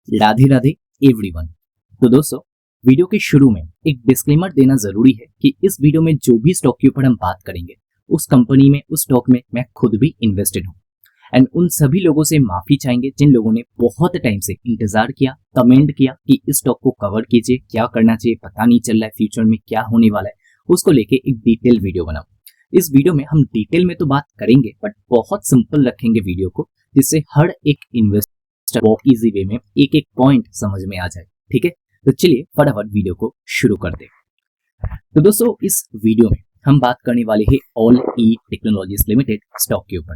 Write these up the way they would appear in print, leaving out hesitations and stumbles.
Radhe Radhe everyone. तो दोस्तों, video के शुरू में एक डिस्क्लेमर देना जरूरी है कि इस वीडियो में जो भी स्टॉक के ऊपर हम बात करेंगे उस कंपनी में, उस स्टॉक में मैं खुद भी इन्वेस्टेड हूँ। एंड उन सभी लोगों से माफी चाहेंगे जिन लोगों ने बहुत टाइम से इंतजार किया, कमेंट किया कि इस स्टॉक को कवर कीजिए, क्या करना चाहिए, पता नहीं चल रहा है फ्यूचर में क्या होने वाला है, उसको लेके एक डिटेल वीडियो बनाओ। इस वीडियो में हम डिटेल में तो बात करेंगे बट बहुत सिंपल रखेंगे वीडियो को, जिससे हर एक इन्वेस्टर बहुत इजी वे में एक एक पॉइंट समझ में आ जाए। ठीक है, तो चलिए फटाफट वीडियो को शुरू करते हैं। तो दोस्तों, इस वीडियो में हम बात करने वाले हैं ऑल ई टेक्नोलॉजीज लिमिटेड स्टॉक के ऊपर।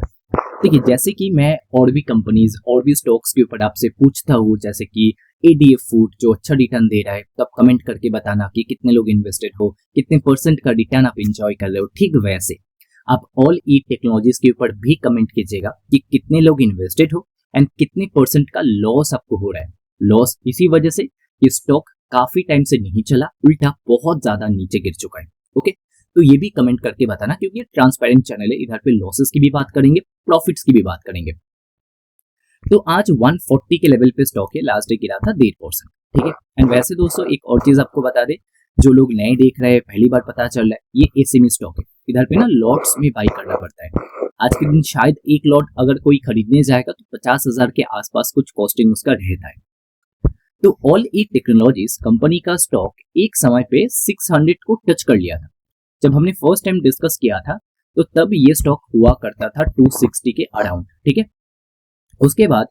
देखिए, जैसे कि मैं और भी कंपनीज और भी स्टॉक्स के ऊपर आपसे पूछता हूँ, जैसे कि एडीएफ फूड जो अच्छा रिटर्न दे रहा है, तो आप कमेंट करके बताना कि कितने लोग इन्वेस्टेड हो, कितने परसेंट का रिटर्न आप एंजॉय कर रहे हो। ठीक वैसे आप ऑल ई टेक्नोलॉजीज के ऊपर भी कमेंट कीजिएगा कि कितने लोग इन्वेस्टेड हो एंड कितने परसेंट का लॉस आपको हो रहा है। लॉस इसी वजह से कि स्टॉक काफी टाइम से नहीं चला, उल्टा बहुत ज्यादा नीचे गिर चुका है। ओके, तो ये भी कमेंट करके बताना, क्योंकि ये ट्रांसपेरेंट चैनल है। इधर पे लॉसेस की भी बात करेंगे, प्रॉफिट्स की भी बात करेंगे। तो आज 140 के लेवल पे स्टॉक है, लास्ट डे गिरा था 1.5%। ठीक है, एंड वैसे दोस्तों एक और चीज आपको बता दे, जो लोग नए देख रहे हैं, पहली बार पता चल रहा है, ये एसएमई स्टॉक है। इधर पे ना लॉट्स में बाई करना पड़ता है। आज के दिन शायद एक लॉट अगर कोई खरीदने जाएगा तो 50,000 के आसपास कुछ कॉस्टिंग उसका रहता है। तो ऑल ई टेक्नोलॉजीज कंपनी का स्टॉक एक समय पे 600 को टच कर लिया था। जब हमने फर्स्ट टाइम डिस्कस किया था तो तब ये स्टॉक हुआ करता था 260 के अराउंड। ठीक है, उसके बाद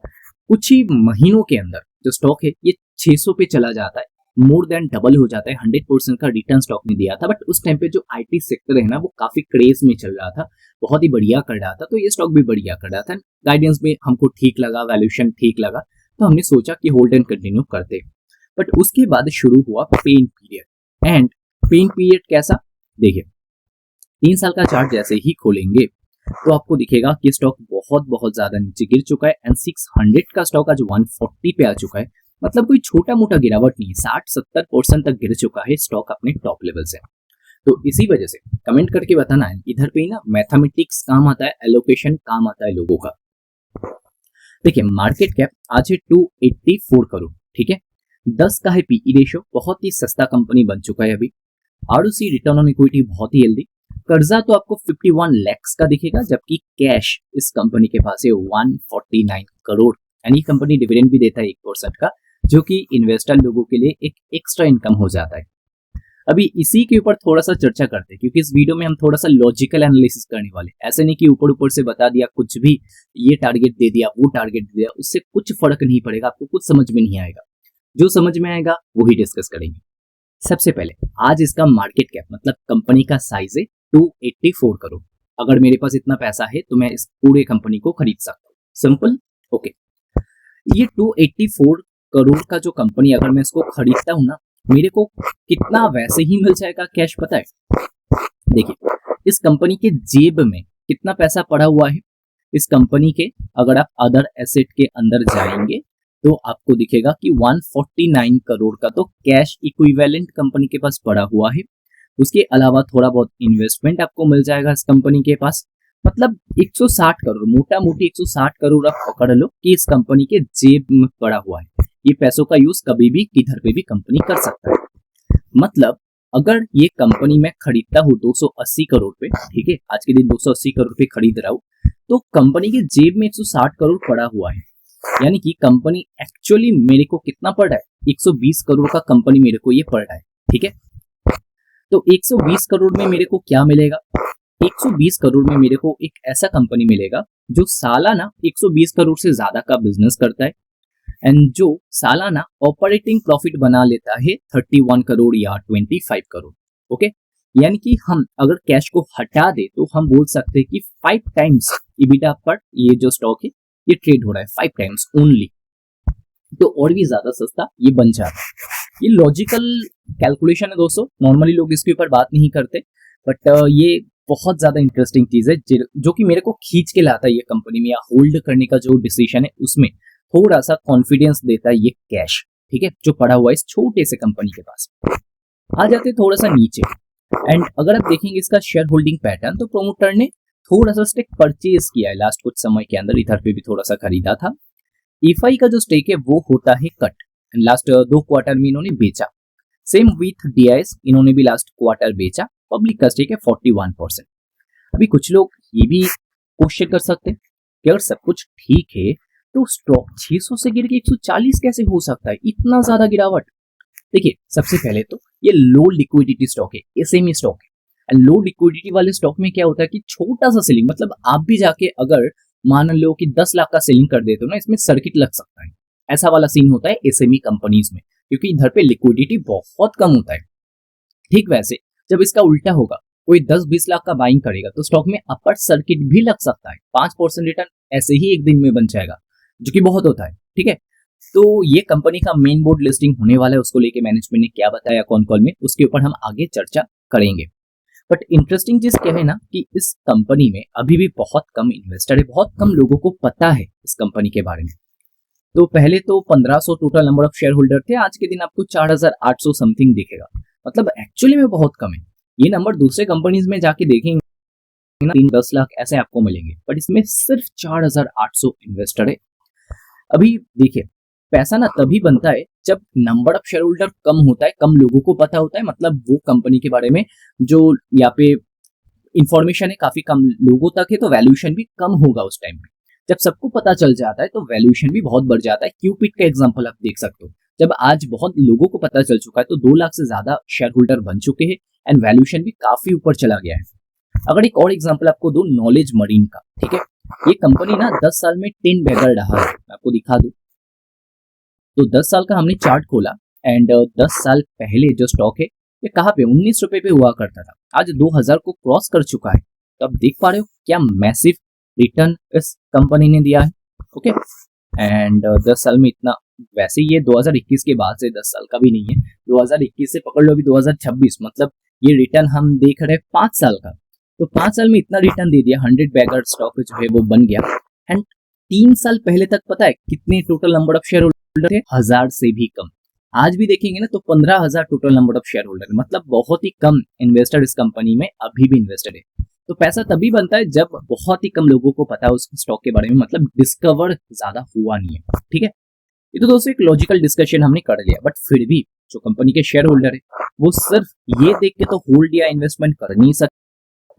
कुछ ही महीनों के अंदर जो स्टॉक है ये 600 पे चला जाता है, मोर देन डबल हो जाता है। 100% का रिटर्न स्टॉक ने दिया था, बट उस टाइम पे जो आईटी सेक्टर है ना वो काफी क्रेज में चल रहा था, बहुत ही बढ़िया कर रहा था, तो ये स्टॉक भी बढ़िया कर रहा था। गाइडेंस में हमको ठीक लगा, वैल्यूएशन ठीक लगा, तो हमने सोचा कि होल्ड एंड कंटिन्यू करते। बट उसके बाद शुरू हुआ pain period. And pain period कैसा, देखिए 3 साल का चार्ट जैसे ही खोलेंगे तो आपको दिखेगा कि स्टॉक बहुत बहुत ज्यादा नीचे गिर चुका है। एंड 600 का स्टॉक आज 140 पे आ चुका है, मतलब कोई छोटा मोटा गिरावट नहीं, 60-70% तक गिर चुका है स्टॉक अपने टॉप लेवल से। तो इसी वजह से कमेंट करके बताना है, इधर पे ना मैथमेटिक्स काम आता है, एलोकेशन काम आता है लोगों का। देखिए, मार्केट कैप आज है 284 करोड़। ठीक है, 10 का है पीई रेशियो, बहुत ही सस्ता कंपनी बन चुका है अभी। आरओसी रिटर्न ऑन इक्विटी बहुत ही हेल्दी। कर्जा तो आपको 51 लाख का दिखेगा, जबकि कैश इस कंपनी के पास है 149 करोड़। यानी कंपनी डिविडेंड भी देता है 1% का, जो कि इन्वेस्टर लोगों के लिए एक एक्स्ट्रा इनकम हो जाता है। अभी इसी के ऊपर थोड़ा सा चर्चा करते हैं, क्योंकि इस वीडियो में हम थोड़ा सा लॉजिकल एनालिसिस करने वाले। ऐसे नहीं कि ऊपर ऊपर से बता दिया कुछ भी, ये टारगेट दे दिया, वो टारगेट दे दिया, उससे कुछ फर्क नहीं पड़ेगा, आपको कुछ समझ में नहीं आएगा। जो समझ में आएगा वही डिस्कस करेंगे। सबसे पहले आज इसका मार्केट कैप मतलब कंपनी का साइज है 284 करोड़। अगर मेरे पास इतना पैसा है तो मैं इस पूरे कंपनी को खरीद सकता हूँ, सिंपल। ओके, ये 284 करोड़ का जो कंपनी अगर मैं इसको खरीदता हूँ ना, मेरे को कितना वैसे ही मिल जाएगा कैश, पता है? देखिए, इस कंपनी के जेब में कितना पैसा पड़ा हुआ है। इस कंपनी के अगर आप अदर एसेट के अंदर जाएंगे तो आपको दिखेगा कि 149 करोड़ का तो कैश इक्विवेलेंट कंपनी के पास पड़ा हुआ है। उसके अलावा थोड़ा बहुत इन्वेस्टमेंट आपको मिल जाएगा इस कंपनी के पास, मतलब 160 करोड़, मोटा मोटी 160 करोड़ आप पकड़ लो कि इस कंपनी के जेब में पड़ा हुआ है। ये पैसों का यूज कभी भी किधर पे भी कंपनी कर सकता है। मतलब अगर ये कंपनी मैं खरीदता हूँ 280 करोड़ पे, ठीक है, आज के दिन 280 करोड़ पे खरीद रहा हूँ, तो कंपनी के जेब में 160 करोड़ पड़ा हुआ है। यानी कि कंपनी एक्चुअली मेरे को कितना पड़ रहा है, 120 करोड़ का कंपनी मेरे को ये पड़ रहा है। ठीक है, तो 120 करोड़ में मेरे को क्या मिलेगा? 120 करोड़ में मेरे को एक ऐसा कंपनी मिलेगा जो सालाना 120 करोड़ से ज्यादा का बिजनेस करता है एंड जो सालाना ऑपरेटिंग प्रॉफिट बना लेता है 31 करोड़ या 25 करोड़। ओके, यानी कि हम अगर कैश को हटा दे तो हम बोल सकते हैं कि 5 टाइम्स EBITDA पर ये जो स्टॉक है ये ट्रेड हो रहा है, 5 टाइम्स ओनली। तो और भी ज्यादा सस्ता ये बन जाता है। ये लॉजिकल कैलकुलेशन है दोस्तों, नॉर्मली लोग इसके ऊपर बात नहीं करते, बट ये बहुत ज्यादा इंटरेस्टिंग चीज है जो कि मेरे को खींच के लाता है ये कंपनी में, या होल्ड करने का जो डिसीजन है उसमें थोड़ा सा कॉन्फिडेंस देता है ये कैश। ठीक है, जो पड़ा हुआ है इस छोटे से कंपनी के पास। आ जाते थोड़ा सा नीचे, एंड अगर आप देखेंगे इसका शेयर होल्डिंग पैटर्न, तो प्रोमोटर ने थोड़ा सा स्टेक परचेज किया है लास्ट कुछ समय के अंदर, इधर पे भी थोड़ा सा खरीदा था। EFI का जो स्टेक है वो होता है कट, लास्ट 2 क्वार्टर में इन्होंने बेचा। सेम विथ DIS, इन्होंने भी लास्ट क्वार्टर बेचा। पब्लिक का स्टेक है 41%। अभी कुछ लोग ये भी क्वेश्चन कर सकते हैं कि अगर सब कुछ ठीक है तो स्टॉक 600 से गिर के 140 कैसे हो सकता है, इतना ज्यादा गिरावट। देखिए, सबसे पहले तो ये लो लिक्विडिटी स्टॉक है, SME स्टॉक है। एंड लो लिक्विडिटी वाले स्टॉक में क्या होता है कि छोटा सा सेलिंग, मतलब आप भी जाके अगर मान लो कि 10 लाख का सेलिंग कर देते हो ना, इसमें सर्किट लग सकता है। ऐसा वाला सीन होता है SME कंपनीज में, क्योंकि इधर पे लिक्विडिटी बहुत कम होता है। ठीक वैसे जब इसका उल्टा होगा, कोई 10-20 लाख का बाइंग करेगा तो स्टॉक में अपर सर्किट भी लग सकता है। 5% रिटर्न ऐसे ही एक दिन में बन जाएगा, जो कि बहुत होता है। ठीक है, तो ये कंपनी का मेन बोर्ड लिस्टिंग होने वाला है, उसको लेके मैनेजमेंट ने क्या बताया कौन कॉल में, उसके ऊपर हम आगे चर्चा करेंगे। बट इंटरेस्टिंग चीज क्या है ना कि इस कंपनी में अभी भी बहुत कम इन्वेस्टर है, बहुत कम लोगों को पता है इस कंपनी के बारे में। तो पहले तो 1500 total number of share holder थे, आज के दिन आपको 4800 समथिंग दिखेगा, मतलब एक्चुअली में बहुत कम है। ये नंबर दूसरे कंपनीज में जाके देखेंगे ना, 3-10 लाख ऐसे आपको मिलेंगे, बट इसमें सिर्फ 4800 इन्वेस्टर है। अभी देखिए, पैसा ना तभी बनता है जब नंबर ऑफ शेयर होल्डर कम होता है, कम लोगों को पता होता है, मतलब वो कंपनी के बारे में जो यहाँ पे इंफॉर्मेशन है काफी कम लोगों तक है, तो वैल्यूएशन भी कम होगा उस टाइम पे। जब सबको पता चल जाता है तो वैल्यूएशन भी बहुत बढ़ जाता है। क्यूपिट का एग्जांपल आप देख सकते हो, जब आज बहुत लोगों को पता चल चुका है तो 2 लाख से ज्यादा शेयर होल्डर बन चुके हैं एंड वैल्यूएशन भी काफी ऊपर चला गया है। अगर एक और एग्जांपल आपको दो नॉलेज मरीन का, ठीक है, ये कंपनी ना 10 साल में 10 बैगर रहा है, मैं आपको दिखा दूं तो 10 साल का हमने चार्ट खोला एंड 10 साल पहले जो स्टॉक है ये कहाँ पे 19 रुपए पे हुआ करता था, आज 2000 को क्रॉस कर चुका है। तो आप देख पा रहे हो क्या मैसिव रिटर्न इस कंपनी ने दिया है। ओके, एंड 10 साल में इतना, वैसे ये 2021 के बाद से 10 साल का भी नहीं है, 2021 से पकड़ लो अभी 2026, मतलब ये रिटर्न हम देख रहे हैं 5 साल का। तो 5 साल में इतना रिटर्न दे दिया, 100 बैगर स्टॉक जो है वो बन गया। एंड 3 साल पहले तक पता है कितने total number of share holder थे, 1000 से भी कम। आज भी देखेंगे ना तो 15,000 total number of share holder, मतलब बहुत ही कम इन्वेस्टर इस कंपनी में अभी भी इन्वेस्टेड है। तो पैसा तभी बनता है जब बहुत ही कम लोगों को पता है उस स्टॉक के बारे में, मतलब डिस्कवर ज्यादा हुआ नहीं है। ठीक है, ये तो दोस्तों एक लॉजिकल डिस्कशन हमने कर लिया, बट फिर भी जो कंपनी के शेयर होल्डर है वो सिर्फ ये देख के तो होल्ड या इन्वेस्टमेंट कर नहीं सकते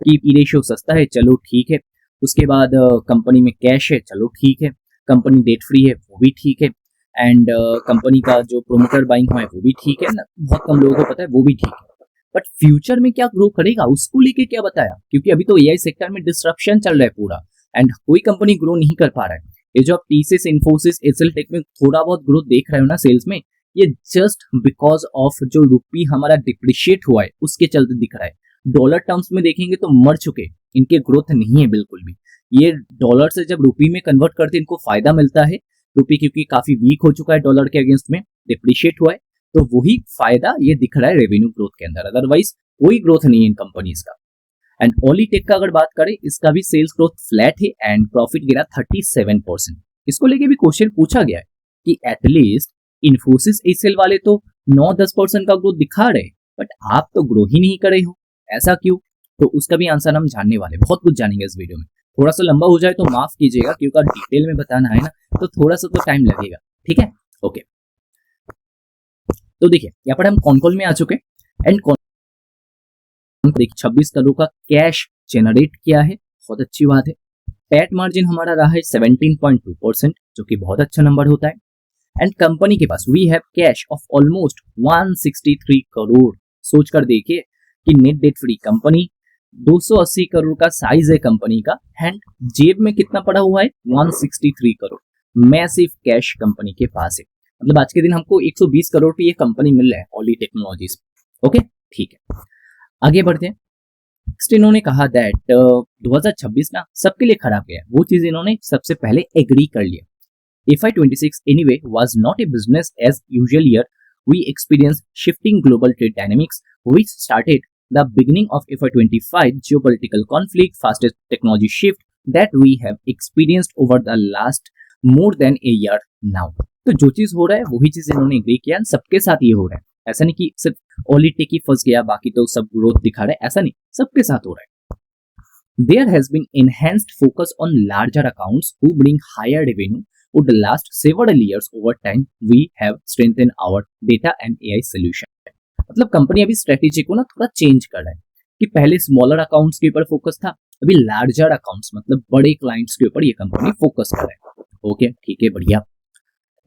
कि पी रेशियो सस्ता है, चलो ठीक है, उसके बाद कंपनी में कैश है, चलो ठीक है, कंपनी डेट फ्री है, वो भी ठीक है, एंड कंपनी का जो प्रोमोटर बाइंग हुआ है वो भी ठीक है ना, बहुत कम लोगों को पता है, वो भी ठीक है। बट फ्यूचर में क्या ग्रो करेगा उसको लेके क्या बताया, क्योंकि अभी तो एआई सेक्टर में डिस्ट्रप्शन चल रहा है पूरा एंड कोई कंपनी ग्रो नहीं कर पा रहा है। ये जो आप टीसीएस, इन्फोसिस, एचएल टेक में थोड़ा बहुत ग्रोथ देख रहे हो ना सेल्स में, ये जस्ट बिकॉज ऑफ जो रुपी हमारा डिप्रिशिएट हुआ है उसके चलते दिख रहा है। डॉलर टर्म्स में देखेंगे तो मर चुके, इनके ग्रोथ नहीं है बिल्कुल भी। ये डॉलर से जब रुपी में कन्वर्ट करते इनको फायदा मिलता है, रुपी क्योंकि काफी वीक हो चुका है डॉलर के अगेंस्ट में, डिप्रिशिएट हुआ है, तो वही फायदा ये दिख रहा है रेवेन्यू ग्रोथ के अंदर, अदरवाइज कोई ग्रोथ नहीं है इन कंपनीज का। एंड ऑलीटेक का अगर बात करें, इसका भी सेल्स ग्रोथ फ्लैट है एंड प्रॉफिट गिरा 37%। इसको लेके भी क्वेश्चन पूछा गया है कि एटलीस्ट इन्फोसिस, एचएल वाले तो 9-10% का ग्रोथ दिखा रहे, बट आप तो ग्रो ही नहीं कर रहे हो, ऐसा क्यों? तो उसका भी आंसर हम जानने वाले, बहुत कुछ जानेंगे इस वीडियो में। थोड़ा सा लंबा हो जाए तो माफ कीजिएगा, क्योंकि डिटेल में बताना है ना तो थोड़ा सा तो टाइम लगेगा। ठीक है, ओके। तो देखिए यहाँ पर हम कौन कॉल में आ चुके एंड 26 करोड़ का कैश जनरेट किया है, बहुत अच्छी बात है। पैट मार्जिन हमारा रहा है 17.2%, जो कि बहुत अच्छा नंबर होता है। एंड कंपनी के पास we have cash of almost 163 crore. सोचकर देखिए कि net debt free company, 280 crore का साइज है कंपनी का, एंड जेब में कितना पड़ा हुआ है 163 करोड़। मैसिव कैश कंपनी के पास है, मतलब आज के दिन हमको 120 करोड़ पे ये कंपनी मिल रहा है ऑली टेक्नोलॉजीज। ओके, ठीक है, आगे बढ़ते हैं। नेक्स्ट इन्होंने कहा दैट 2026 ना सबके लिए खराब गया, वो चीज इन्होंने सबसे पहले एग्री कर लिया। FY26 anyway was not a business as usual year. We experienced shifting global trade dynamics, which started the beginning of FY25 geopolitical conflict, fastest technology shift that we have experienced over the last more than a year now. तो जो चीज हो रहा है वही चीज इन्होंने agree किया, सबके साथ ये हो रहा है। ऐसा नहीं कि सिर्फ ऑलीटेक ही फंस गया बाकी तो सब ग्रोथ दिखा रहा है, ऐसा नहीं, सबके साथ हो रहा है। There has been enhanced focus on larger accounts who bring higher revenue, would last several years. Over time, we have strengthened our data and AI solution. मतलब कंपनी अभी स्ट्रेटेजी को ना थोड़ा चेंज कर रहा है कि पहले स्मॉलर अकाउंट्स के ऊपर फोकस था, अभी लार्जर अकाउंट्स मतलब बड़े क्लाइंट्स के ऊपर ये कंपनी फोकस कर रहा है. ओके, ठीक है, बढ़िया.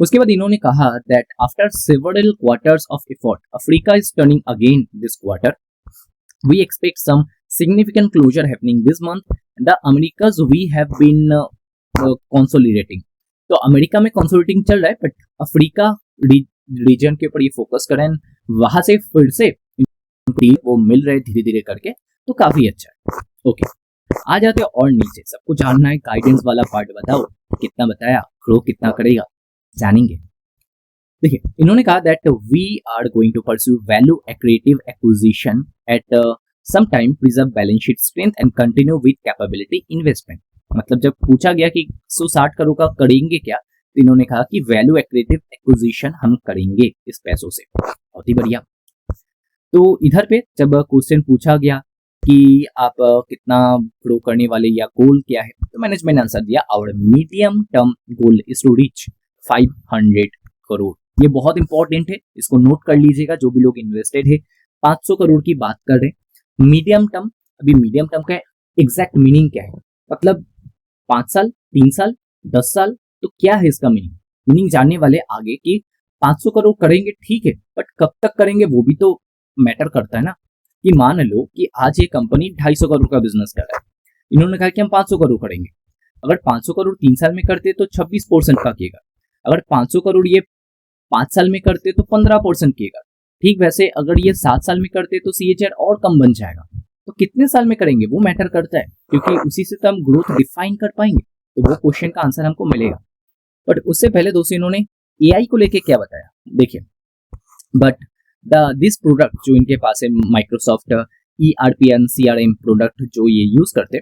उसके बाद इन्होंने कहा that after several quarters of effort Africa is turning again this quarter. We expect some significant closure happening this month. The Americas we have been consolidating. तो अमेरिका में कंसोलिडेटिंग चल रहा है, बट अफ्रीका रीजन के ऊपर ये focus करें, वहां से फिर से वो मिल रहे धीरे धीरे करके, तो काफी अच्छा है. ओके, आ जाते हैं और नीचे. सबको जानना है गाइडेंस वाला पार्ट, बताओ कितना बताया, ग्रो कितना करेगा, जानेंगे. देखिए, इन्होंने कहा that we are going to pursue value accretive acquisition at some time, preserve balance sheet strength and continue with capability investment. मतलब जब पूछा गया कि 160 करोड़ का करेंगे क्या, तो इन्होंने कहा कि वैल्यू एक्रिएटिव एक्विजिशन हम करेंगे इस पैसों से. बहुत ही बढ़िया. तो इधर पे जब क्वेश्चन पूछा गया कि आप कितना ग्रो करने वाले या गोल क्या है, तो मैनेजमेंट ने आंसर दिया our medium term goal is to reach 500 crore. ये बहुत इंपॉर्टेंट है, इसको नोट कर लीजिएगा जो भी लोग इन्वेस्टेड है. 500 करोड़ की बात कर रहे हैं. मीडियम टर्म, अभी मीडियम टर्म का एग्जैक्ट मीनिंग क्या है, मतलब 5 साल, 3 साल, 10 साल, तो क्या है इसका मीनिंग. मीनिंग जानने वाले आगे कि 500 करोड़ करेंगे ठीक है, बट कब तक करेंगे वो भी तो मैटर करता है ना. कि मान लो कि आज ये कंपनी 250 करोड़ का बिजनेस कर रहा है, इन्होंने कहा कि हम 500 करोड़ करेंगे. अगर 500 करोड़ 3 साल में करते तो 26% का किएगा. अगर 500 करोड़ ये 5 साल में करते तो 15% किएगा. ठीक वैसे अगर ये 7 साल में करते तो CAGR और कम बन जाएगा. तो कितने साल में करेंगे वो मैटर करता है, क्योंकि उसी से तो हम ग्रोथ डिफाइन कर पाएंगे, तो वो क्वेश्चन का आंसर हमको मिलेगा. बट उससे पहले दोस्तों इन्होंने AI को लेके क्या बताया, देखिए. बट दिस प्रोडक्ट जो इनके पास है, Microsoft ERP and CRM product जो ये यूज करते,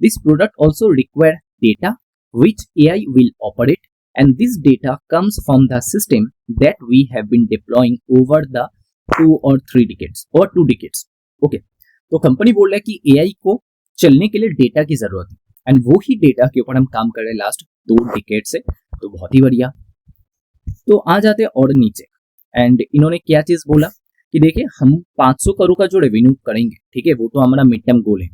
this product also require data which AI will operate, and this data comes from the system that we have been deploying over the 2 or 3 decades or 2 decades. Okay, तो company बोल रहा है कि AI को चलने के लिए डेटा की जरूरत है, एंड वो ही डेटा के ऊपर हम काम कर रहे हैं लास्ट 2 डिकेड से. तो बहुत ही बढ़िया. तो आ जाते हैं और नीचे, एंड इन्होंने क्या चीज बोला कि देखिए हम 500 करोड़ का जो रेवेन्यू करेंगे, ठीक है, वो तो हमारा मिड टर्म गोल है,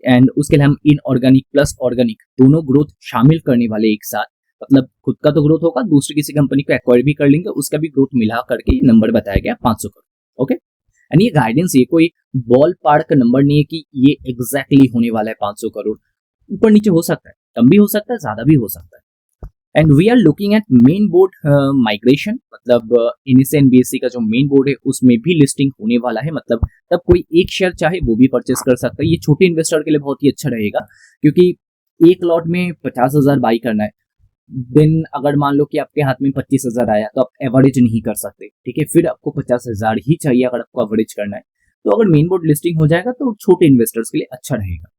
एंड उसके लिए हम इनऑर्गेनिक प्लस ऑर्गेनिक दोनों ग्रोथ शामिल करने वाले एक साथ. मतलब खुद का तो ग्रोथ होगा, दूसरी किसी कंपनी को एक्वायर भी कर लेंगे, उसका भी ग्रोथ मिला करके ये नंबर बताया गया 500 करोड़. ओके, एंड ये गाइडेंस, ये कोई बॉल पार्क का नंबर नहीं है कि ये एग्जैक्टली होने वाला है 500 करोड़. ऊपर नीचे हो सकता है, कम भी हो सकता है, ज्यादा भी हो सकता है. And we are looking at main board migration, मतलब NSE and BSE का जो मेन बोर्ड है उसमें भी लिस्टिंग होने वाला है. मतलब तब कोई एक शेयर चाहे वो भी परचेस कर सकता है. ये छोटे इन्वेस्टर के लिए बहुत ही अच्छा रहेगा, क्योंकि एक लॉट में 50,000 बाई करना है. देन अगर मान लो कि आपके हाथ में 25,000 आया तो आप एवरेज नहीं कर सकते, ठीक है, फिर आपको 50,000 ही चाहिए अगर आपको एवरेज करना है. तो अगर मेन बोर्ड लिस्टिंग हो जाएगा तो छोटे इन्वेस्टर्स के लिए अच्छा रहेगा.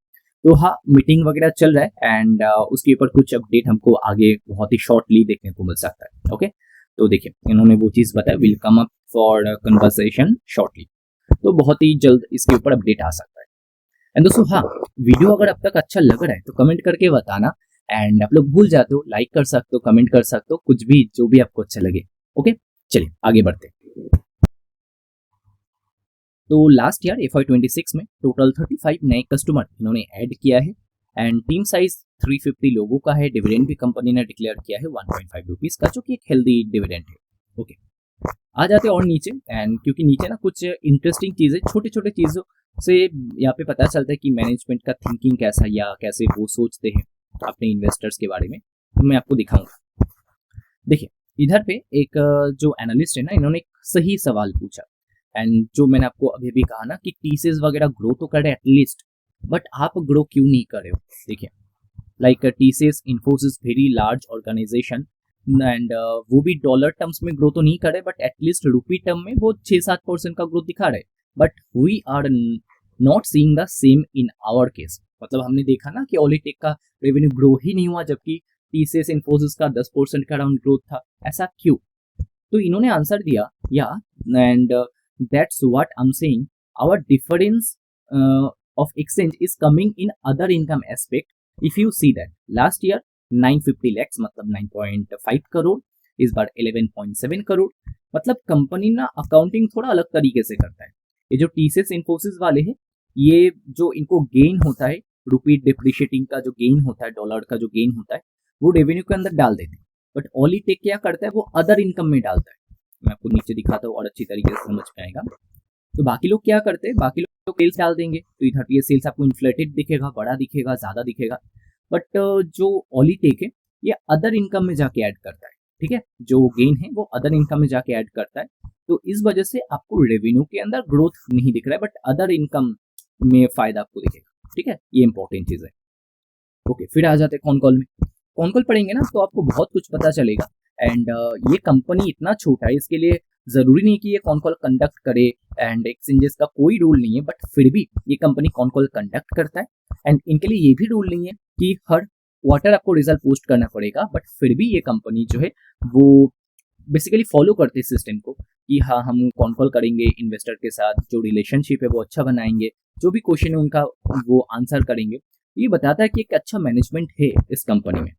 तो हाँ, मीटिंग वगैरह चल रहा है, एंड उसके ऊपर कुछ अपडेट हमको आगे बहुत ही शॉर्टली देखने को मिल सकता है. ओके, तो देखिए इन्होंने वो चीज बताया, will come up for conversation shortly. तो बहुत ही जल्द इसके ऊपर अपडेट आ सकता है. एंड दोस्तों हाँ, वीडियो अगर अब तक अच्छा लग रहा है तो कमेंट करके बताना, एंड आप लोग भूल जाते हो लाइक कर सकते हो, कमेंट कर सकते हो, कुछ भी जो भी आपको अच्छा लगे. ओके, चलिए आगे बढ़ते हैं. तो लास्ट ईयर FY26 में टोटल 35 नए कस्टमर इन्होंने ऐड किया है, एंड टीम साइज 350 लोगों का है. डिविडेंड भी कंपनी ने डिक्लेयर किया है 1.5 रुपीज का, जो कि एक हेल्दी डिविडेंड है. ओके, आ जाते हैं और नीचे, एंड क्योंकि नीचे ना कुछ इंटरेस्टिंग चीजें, छोटे छोटे चीजों से यहाँ पे पता चलता है कि मैनेजमेंट का थिंकिंग कैसा या कैसे वो सोचते हैं अपने इन्वेस्टर्स के बारे में. तो मैं आपको दिखाऊंगा. देखिए इधर पे एक जो एनालिस्ट है ना, इन्होंने एक सही सवाल पूछा, एंड जो मैंने आपको अभी भी कहा ना कि TCS वगैरह ग्रो तो कर रहे एटलीस्ट, बट आप ग्रो क्यों नहीं कर रहे हो. देखिए like TCS, Infosys, very large organisation, and वो भी डॉलर टर्म्स में ग्रो तो नहीं कर रहे, बट एटलीस्ट रुपी टर्म में वो 6-7% का ग्रोथ दिखा रहे. But we are not seeing the same in our case. मतलब हमने देखा ना कि ऑलिटेक का रेवेन्यू ग्रो ही नहीं हुआ, जबकि TCS, इन्फोसिस का 10% का अराउंड ग्रोथ था. ऐसा क्यों? तो इन्होंने आंसर दिया, yeah and that's what I am saying, our difference of exchange is coming in other income aspect. If you see that last year 950 lakhs मतलब 9.5 करोड़, इस बार 11.7 करोड़। मतलब कंपनी ना अकाउंटिंग थोड़ा अलग तरीके से करता है। ये जो टीसीएस इन्फोसिस वाले हैं, ये जो इनको गेन होता है, रुपी डिप्रिशिएटिंग का जो गेन होता है, डॉलर का जो गेन होता है, वो रेवेन्यू के अंदर डाल देते हैं। बट ऑलीटेक क्या करता है, वो अदर इनकम में डालता है। मैं आपको नीचे दिखाता हूँ और अच्छी तरीके से समझ में आएगा। तो बाकी लोग क्या करते हैं, बाकी लोग सेल्स डाल देंगे, तो इधर ये सेल्स आपको इन्फ्लेटेड दिखेगा, बड़ा दिखेगा, ज्यादा दिखेगा। बट जो ऑलीटेक है, ये अदर इनकम में जाके ऐड करता है। ठीक है, जो गेन है वो अदर इनकम में जाके ऐड करता है। तो इस वजह से आपको रेवेन्यू के अंदर ग्रोथ नहीं दिख रहा है, बट अदर इनकम में फायदा आपको दिखेगा। ठीक है, ये इंपॉर्टेंट चीज है। ओके, फिर आ जाते हैं कॉन कॉल में। कॉन कॉल पढ़ेंगे ना तो आपको बहुत कुछ पता चलेगा। एंड ये कंपनी इतना छोटा है, इसके लिए जरूरी नहीं कि ये कॉन कॉल कंडक्ट करे, एंड एक्सचेंजेस का कोई रूल नहीं है, बट फिर भी ये कंपनी कॉन कॉल कंडक्ट करता है। एंड इनके लिए ये भी रूल नहीं है कि हर क्वार्टर आपको रिजल्ट पोस्ट करना पड़ेगा, बट फिर भी ये कंपनी जो है वो बेसिकली फॉलो करते हैं सिस्टम को कि हाँ, हम कॉन कॉल करेंगे इन्वेस्टर के साथ, जो रिलेशनशिप है वो अच्छा बनाएंगे, जो भी क्वेश्चन है उनका वो आंसर करेंगे। ये बताता है कि एक अच्छा मैनेजमेंट है इस कंपनी में।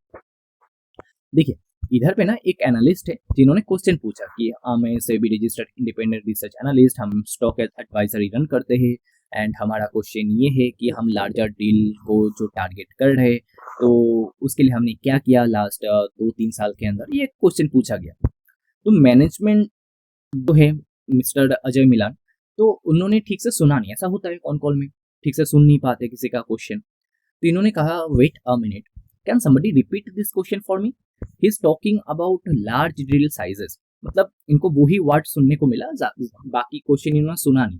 देखिए, इधर पे ना एक एनालिस्ट है जिन्होंने क्वेश्चन पूछा कि मैं SEBI registered independent research analyst, हम स्टॉक एडवाइजरी रन करते हैं, एंड हमारा क्वेश्चन ये है कि हम लार्जर डील को जो टारगेट कर रहे हैं, तो उसके लिए हमने क्या किया लास्ट 2-3 साल के अंदर, ये क्वेश्चन पूछा गया। तो मैनेजमेंट जो है मिस्टर अजय मिलान, तो उन्होंने ठीक से सुना नहीं। ऐसा होता है कॉन कॉल में, ठीक से सुन नहीं पाते किसी का क्वेश्चन। तो इन्होंने कहा, wait a minute, can somebody repeat this question for me, he is talking about large drill sizes. मतलब इनको वही वर्ड सुनने को मिला, बाकी क्वेश्चन इन्होंने सुना नहीं।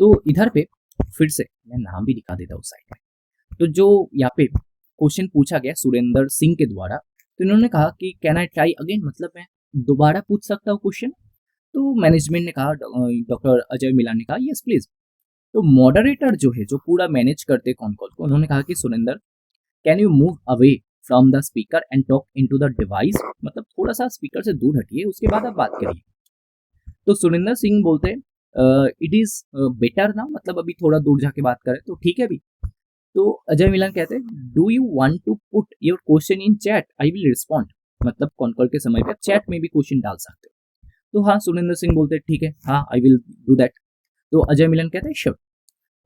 तो इधर पे फिर से मैं नाम भी दिखा देता हूँ साइड में। तो जो यहाँ पे क्वेश्चन पूछा गया सुरेंद्र सिंह के द्वारा, तो इन्होंने कहा कि कैन आई ट्राई अगेन, मतलब मैं दोबारा पूछ सकता हूँ क्वेश्चन। तो मैनेजमेंट ने कहा, डॉक्टर अजय मिलान ने कहा, यस प्लीज। तो मॉडरेटर जो है, जो पूरा मैनेज करते कॉन कॉल को, उन्होंने कहा कि Surendra, can you move away from the speaker and talk into the device, मतलब थोड़ा सा स्पीकर से दूर हटिए, उसके बाद आप बात करिए। तो सुरेंद्र सिंह बोलते हैं, इट इज बेटर ना, मतलब अभी थोड़ा दूर जाके बात करें तो ठीक है अभी। तो अजय मिलान कहते हैं, do you want to put your question in chat, I will respond, मतलब कॉन कॉल के समय पे चैट में भी क्वेश्चन डाल सकते हो। तो हाँ, सुरेंद्र सिंह बोलते हैं ठीक है, हाँ आई विल डू दैट। तो अजय मिलन कहते हैं श्योर।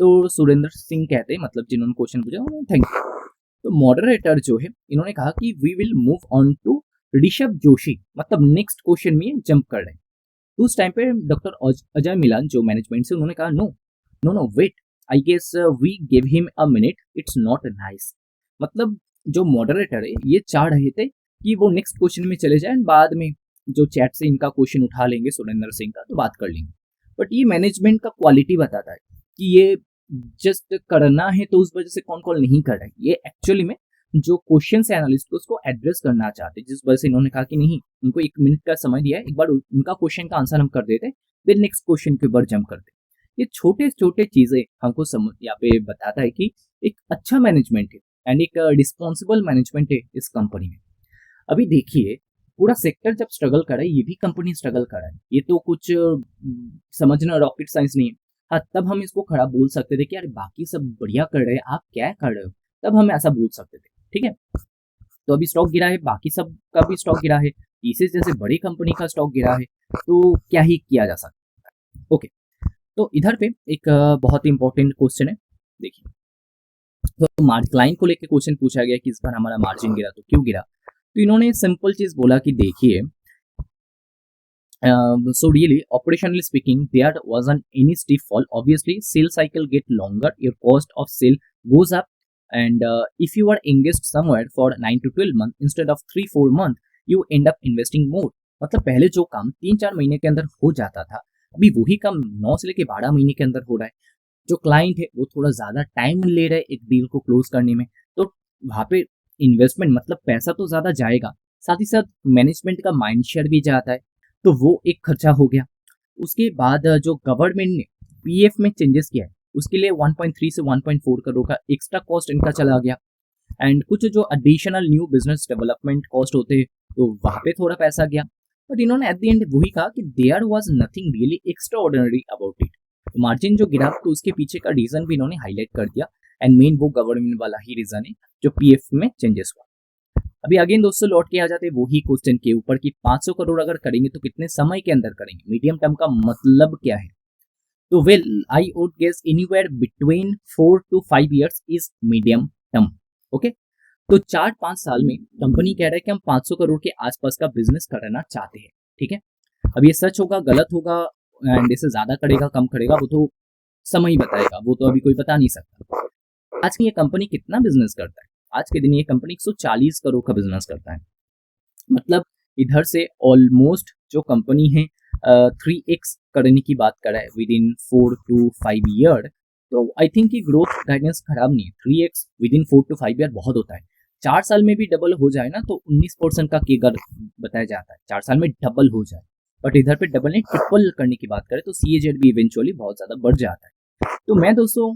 तो सुरेंद्र सिंह कहते हैं, मतलब जिन्होंने क्वेश्चन पूछा, थैंक यू। तो मॉडरेटर जो है, इन्होंने कहा कि we will move on to Rishabh Joshi, मतलब नेक्स्ट क्वेश्चन में जंप कर रहे हैं। तो उस टाइम पे डॉक्टर अजय मिलान जो मैनेजमेंट से, उन्होंने कहा, no no no wait, I guess we give him a minute, it's not nice. मतलब जो मॉडरेटर है ये चाह रहे थे कि वो नेक्स्ट क्वेश्चन में चले जाए, बाद में जो चैट से इनका क्वेश्चन उठा लेंगे सुरेंद्र सिंह का, तो बात कर लेंगे। बट ये मैनेजमेंट का क्वालिटी बताता है कि ये जस्ट करना है तो उस वजह से कॉन कॉल नहीं कर रहे, ये एक्चुअली में जो क्वेश्चन है एनालिस्ट को उसको एड्रेस करना चाहते, जिस वजह से इन्होंने कहा कि नहीं, उनको 1 मिनट का समय दिया है, एक बार उनका क्वेश्चन का आंसर हम कर देते, फिर नेक्स्ट क्वेश्चन के ऊपर जंप करते। ये छोटे छोटे चीजें हमको यहाँ पे बताता है कि एक अच्छा मैनेजमेंट है एंड एक रिस्पॉन्सिबल मैनेजमेंट है इस कंपनी में। अभी देखिए, पूरा सेक्टर जब स्ट्रगल कर रहा है, ये भी कंपनी स्ट्रगल कर रहा है, ये तो कुछ समझना रॉकेट साइंस नहीं है। हाँ, तब हम इसको खड़ा बोल सकते थे कि यार बाकी सब बढ़िया कर रहे हैं, आप क्या कर रहे हो, तब हम ऐसा बोल सकते थे। ठीक है, तो अभी स्टॉक गिरा है, बाकी सब का भी स्टॉक गिरा है, टीसीएस जैसे बड़ी कंपनी का स्टॉक गिरा है, तो क्या ही किया जा सकता है। ओके, तो इधर पे एक बहुत ही इंपॉर्टेंट क्वेश्चन है, देखिए। तो क्लाइंट को लेकर क्वेश्चन पूछा गया कि इस बार हमारा मार्जिन गिरा, तो क्यों गिरा। तो इन्होंने सिंपल चीज बोला कि देखिए, so really operationally speaking there wasn't any steep fall, obviously sales cycle get longer, your cost of sale goes up, and if you are engaged somewhere for 9 to 12 months instead of 3-4 months, you end up investing more। मतलब पहले जो काम 3-4 महीने के अंदर हो जाता था, अभी वही काम 9 से लेके 12 महीने के अंदर हो रहा है। जो क्लाइंट है वो थोड़ा ज्यादा टाइम ले रहा है एक डील को क्लोज करने में, तो वहां पे इन्वेस्टमेंट मतलब पैसा तो ज्यादा जाएगा, साथ ही साथ मैनेजमेंट का माइंड शेयर भी जाता है, तो वो एक खर्चा हो गया। उसके बाद जो गवर्नमेंट ने पीएफ में चेंजेस किया है, उसके लिए 1.3 से 1.4 करोड़ का एक्स्ट्रा कॉस्ट इनका चला गया। एंड कुछ जो additional new business development cost होते हैं, तो वहां पे थोड़ा पैसा गया। बट इन्होंने एट द एंड वही कहा कि there was nothing really extraordinary about it. तो मार्जिन जो गिरा, तो उसके पीछे का रीजन भी इन्होंने हाईलाइट कर दिया, एंड मेन वो गवर्नमेंट वाला ही रीजन है जो पीएफ में चेंजेस हुआ। अभी अगेन दोस्तों लौट के आ जाते हैं वही क्वेश्चन के ऊपर कि 500 करोड़ अगर करेंगे तो कितने समय के अंदर करेंगे, मीडियम टर्म का मतलब क्या है। तो well I would guess anywhere between 4 to 5 years is medium term. Okay, तो 4-5 साल में कंपनी कह रहा है कि हम 500 करोड़ के आसपास का बिजनेस करना चाहते हैं। ठीक है, अब ये सच होगा गलत होगा एंड इससे ज्यादा करेगा कम करेगा वो तो समय ही बताएगा, वो तो अभी कोई बता नहीं सकता। आज की ये कंपनी कितना बिजनेस करता है, आज के दिन ये कंपनी 140 करोड़ का बिजनेस करता है। मतलब इधर से ऑलमोस्ट जो कंपनी है 3x करने की बात कर रहा है विद इन 4 to 5 ईयर। तो आई थिंक कि ग्रोथ गाइडेंस खराब नहीं है। 3x with in 4 to 5 year बहुत होता है। 4 साल में भी डबल हो जाए ना तो 19% का केगर बताया जाता है, 4 साल में डबल हो जाए। बट इधर पे डबल नहीं ट्रिपल करने की बात करें तो CAGR भी इवेंचुअली बहुत ज्यादा बढ़ जाता है। तो मैं दोस्तों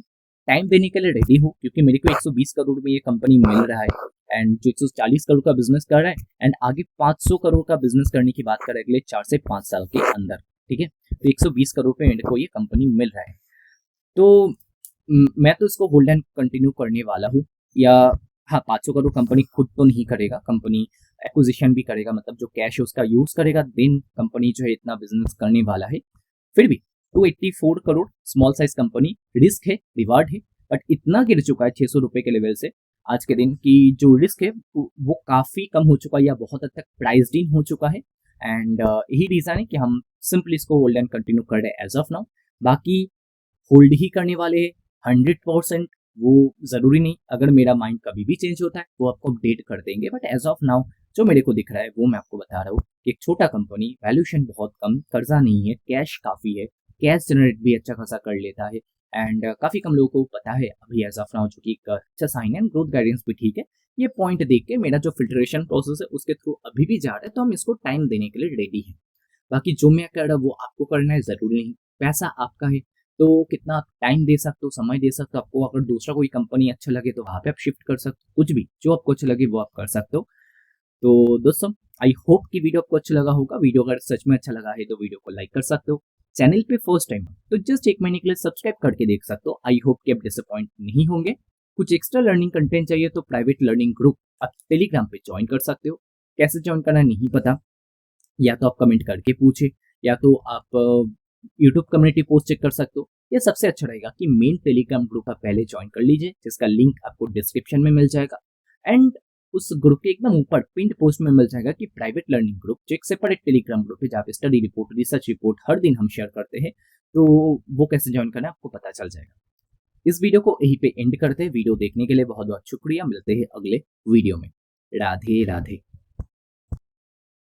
टाइम देने के लिए रेडी हूँ क्योंकि मेरे को 120 करोड़ में ये कंपनी मिल रहा है एंड जो 140 करोड़ का बिजनेस कर रहा है एंड आगे 500 करोड़ का बिजनेस करने की बात करें अगले 4 से 5 साल के अंदर। ठीक है, तो 120 करोड़ पे मेरे को ये कंपनी मिल रहा है। तो मैं तो इसको होल्ड एंड कंटिन्यू करने वाला हूँ। या हाँ, 500 करोड़ कंपनी खुद तो नहीं करेगा, कंपनी एक्विजिशन भी करेगा, मतलब जो कैश है उसका यूज करेगा, देन कंपनी जो है इतना बिजनेस करने वाला है। फिर भी 284 crore small size company, risk है रिवार्ड है, बट इतना गिर चुका है 600 रुपए के लेवल से आज के दिन की जो रिस्क है वो काफी कम हो चुका है या बहुत हद तक प्राइस्ड इन हो चुका है। एंड यही रीजन है कि हम सिंपली इसको होल्ड एंड कंटिन्यू कर रहे हैं एज ऑफ नाउ। बाकी होल्ड ही करने वाले 100%, वो जरूरी नहीं, अगर मेरा माइंड कभी भी चेंज होता है वो आपको अपडेट कर देंगे। बट एज ऑफ नाउ जो मेरे को दिख रहा है वो मैं आपको बता रहा हूँ कि एक छोटा कंपनी, वैल्यूएशन बहुत कम, कर्जा नहीं है, कैश काफी है, कैश जनरेट भी अच्छा खासा कर लेता है एंड काफी कम लोगों को पता है अभी एज ऑफ नाउ, जो कि एक अच्छा साइन है। ग्रोथ गाइडेंस भी ठीक है। ये पॉइंट देख के मेरा जो फिल्ट्रेशन प्रोसेस है उसके थ्रू अभी भी जा रहा है, तो हम इसको टाइम देने के लिए रेडी हैं। बाकी जो मैं कर रहा हूँ वो आपको करना है, जरूरी नहीं, पैसा आपका है तो कितना टाइम दे सकते हो, समय दे सकते हो। आपको अगर दूसरा कोई कंपनी अच्छा लगे तो वहां पे आप शिफ्ट कर सकते हो, कुछ भी जो आपको अच्छा लगे वो आप कर सकते हो। तो दोस्तों आई होप कि वीडियो आपको अच्छा लगा होगा। वीडियो अगर सच में अच्छा लगा है तो वीडियो को लाइक कर सकते हो। चैनल पे फर्स्ट टाइम तो जस्ट 1 महीने के लिए सब्सक्राइब करके देख सकते हो। आई होप कि आप डिसअपॉइंट नहीं होंगे। कुछ एक्स्ट्रा लर्निंग कंटेंट चाहिए तो प्राइवेट लर्निंग ग्रुप आप टेलीग्राम पे ज्वाइन कर सकते हो। कैसे ज्वाइन करना नहीं पता, या तो आप कमेंट करके पूछे, या तो आप यूट्यूब कम्युनिटी पोस्ट चेक कर सकते हो। ये सबसे अच्छा रहेगा कि मेन टेलीग्राम ग्रुप आप पहले ज्वाइन कर लीजिए, जिसका लिंक आपको डिस्क्रिप्शन में मिल जाएगा। एंड उस ग्रुप के एकदम ऊपर पिंड पोस्ट में मिल जाएगा कि प्राइवेट लर्निंग ग्रुप, जो एक सेपरेट टेलीग्राम ग्रुप है जहाँ पे स्टडी रिपोर्ट, रिसर्च रिपोर्ट हर दिन हम शेयर करते हैं। तो वो कैसे ज्वाइन करना है आपको पता चल जाएगा। इस वीडियो को यहीं पे एंड करते हैं। वीडियो देखने के लिए बहुत बहुत शुक्रिया। मिलते हैं अगले वीडियो में। राधे राधे।